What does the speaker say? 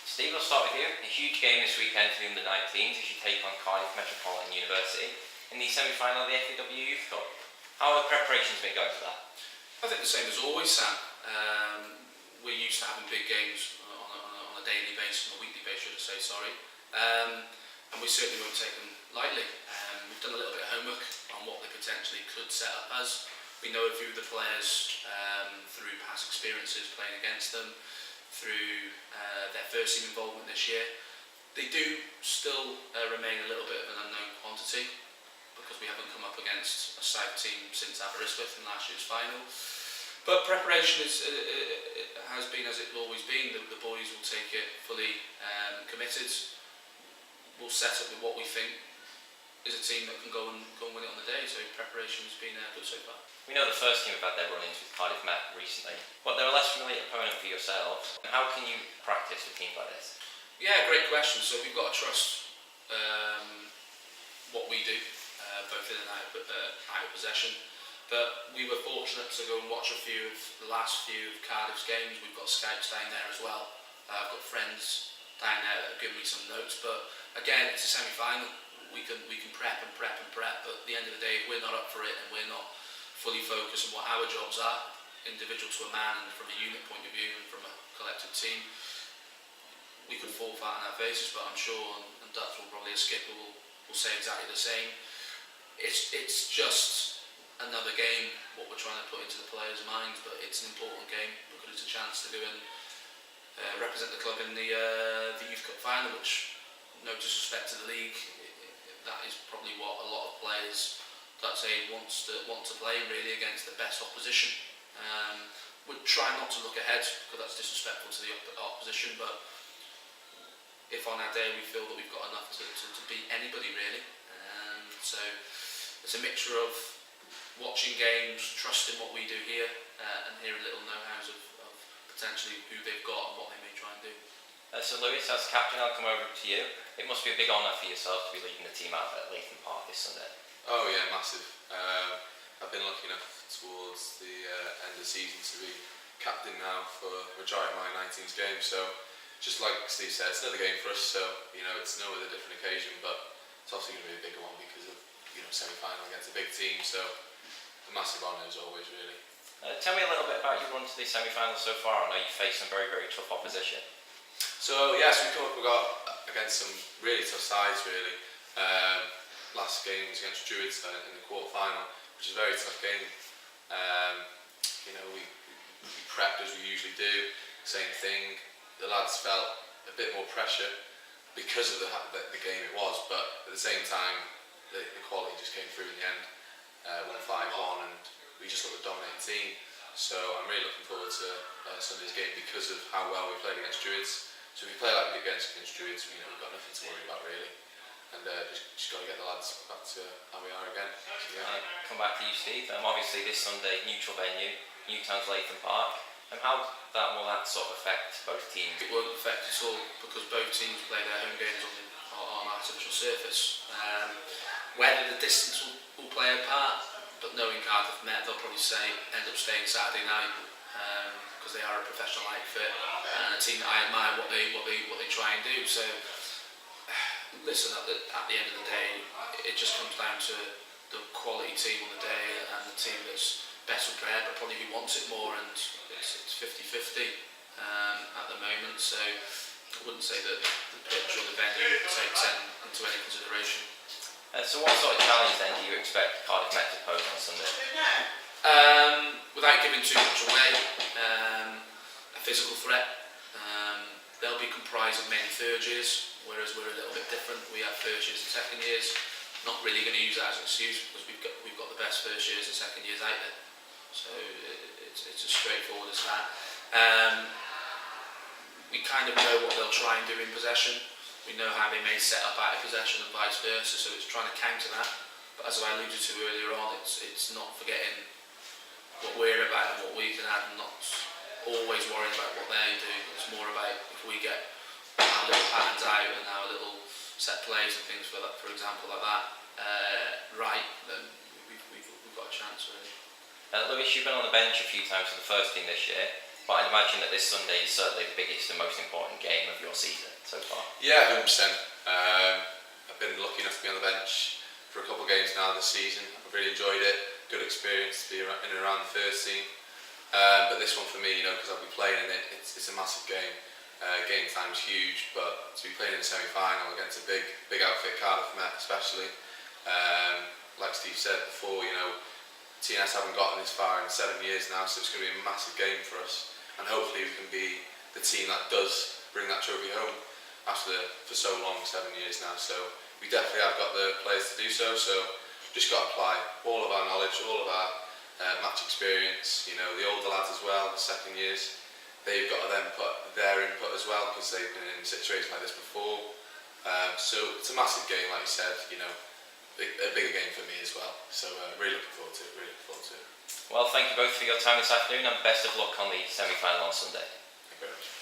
Steve, I'll start with you. A huge game this weekend for the under-19s as you take on Cardiff Metropolitan University in the semi-final of the FAW Youth Cup. How have the preparations been going for that? I think the same as always, Sam. We're used to having big games on a daily basis, on a weekly basis, should I say, sorry. And we certainly won't take them lightly. We've done a little bit of homework on what they potentially could set up as. We know a few of the players through past experiences playing against them, through their first team involvement this year. They do still remain a little bit of an unknown quantity because we haven't come up against a South team since Aberystwyth in last year's final. But preparation has been as it's always been. The boys will take it fully committed. We'll set up with what we think is a team that can go and win it on the day. So preparation has been good so far. We know the first team have had their run-ins with Cardiff Met recently, but they're a less familiar opponent for yourselves. How can you practice with teams like this? Yeah, great question. So we've got to trust what we do, both in and out of possession. But we were fortunate to go and watch the last few of Cardiff's games. We've got scouts down there as well. I've got friends down there that have given me some notes. But again, it's a semi-final. We can prep and prep and prep. But at the end of the day, if we're not up for it and we're not fully focused on what our jobs are, individual to a man and from a unit point of view and from a collective team, we could fall flat on our faces. But I'm sure, and Dutton will probably, as skipper, will say exactly the same. It's just another game, what we're trying to put into the players' minds, but it's an important game because it's a chance to go and represent the club in the Youth Cup final, which, no disrespect to the league, that is probably what a lot of players that say want to play really against the best opposition. We'd try not to look ahead because that's disrespectful to the opposition, but if on our day we feel that we've got enough to beat anybody really. So it's a mixture of watching games, trusting what we do here, and hearing little know-hows of potentially who they've got and what they may try and do. So Lewis, as captain, I'll come over to you. It must be a big honour for yourself to be leading the team out at Latham Park this Sunday. Oh yeah, massive. I've been lucky enough towards the end of the season to be captain now for the majority of my 19s games. So just like Steve said, it's another game for us. So it's no other different occasion, but it's obviously going to be a bigger one because of semi-final against a big team. So a massive honour as always, really. Tell me a little bit about your run to the semi-final so far. I know you faced some very, very tough opposition. So yes, we got against some really tough sides really. Last game was against Druids in the quarter-final, which is a very tough game. We prepped as we usually do, same thing. The lads felt a bit more pressure because of the game it was, but at the same time the quality just came through in the end. Won 5-1 and we just looked a dominating team. So I'm really looking forward to Sunday's game because of how well we played against Druids. So if we play like we did against Druids, we've got nothing to worry about really. And just got to get the lads back to how we are again. So, yeah. Come back to you, Steve. Obviously this Sunday, neutral venue, Newtown's Latham Park. How will that sort of affect both teams? It won't affect us all because both teams play their home games on artificial surface. Whether the distance will play a part, but knowing Cardiff Met, they'll probably end up staying Saturday night because they are a professional outfit and a team that I admire what they try and do. So listen, at the end of the day, it just comes down to the quality team on the day and the team that's best prepared, but probably who wants it more, and it's 50-50 at the moment. So I wouldn't say that the pitch or the venue takes into any consideration. So what sort of challenge then do you expect Cardiff Met to pose on Sunday? Without giving too much away, a physical threat. They'll be comprised of many third years, whereas we're a little bit different. We have first years and second years. Not really going to use that as an excuse because we've got the best first years and second years out there. So it's as straightforward as that. We kind of know what they'll try and do in possession. We know how they may set up out of possession and vice versa, so it's trying to counter that. But as I alluded to earlier on, it's not forgetting what we're about and what we can add, and not always worrying about what they do. It's more about if we get our little patterns out and our little set plays and things for example, like that, right, then we've got a chance really. Lewis, you've been on the bench a few times for the first team this year. But I'd imagine that this Sunday is certainly the biggest and most important game of your season so far. Yeah, 100%. I've been lucky enough to be on the bench for a couple of games now this season. I've really enjoyed it. Good experience to be in and around the first team. But this one for me, because I'll be playing in it, it's a massive game. Game time's huge, but to be playing in the semi-final against a big outfit, Cardiff Met especially. Like Steve said before, TNS haven't gotten this far in 7 years now, so it's going to be a massive game for us. And hopefully we can be the team that does bring that trophy home for so long, 7 years now. So we definitely have got the players to do so. So just got to apply all of our knowledge, all of our match experience. The older lads as well, the second years, they've got to then put their input as well because they've been in situations like this before. So it's a massive game, like you said. A bigger game for me as well. So really looking forward to it. Well, thank you both for your time this afternoon, and best of luck on the semi-final on Sunday. Thank you very much.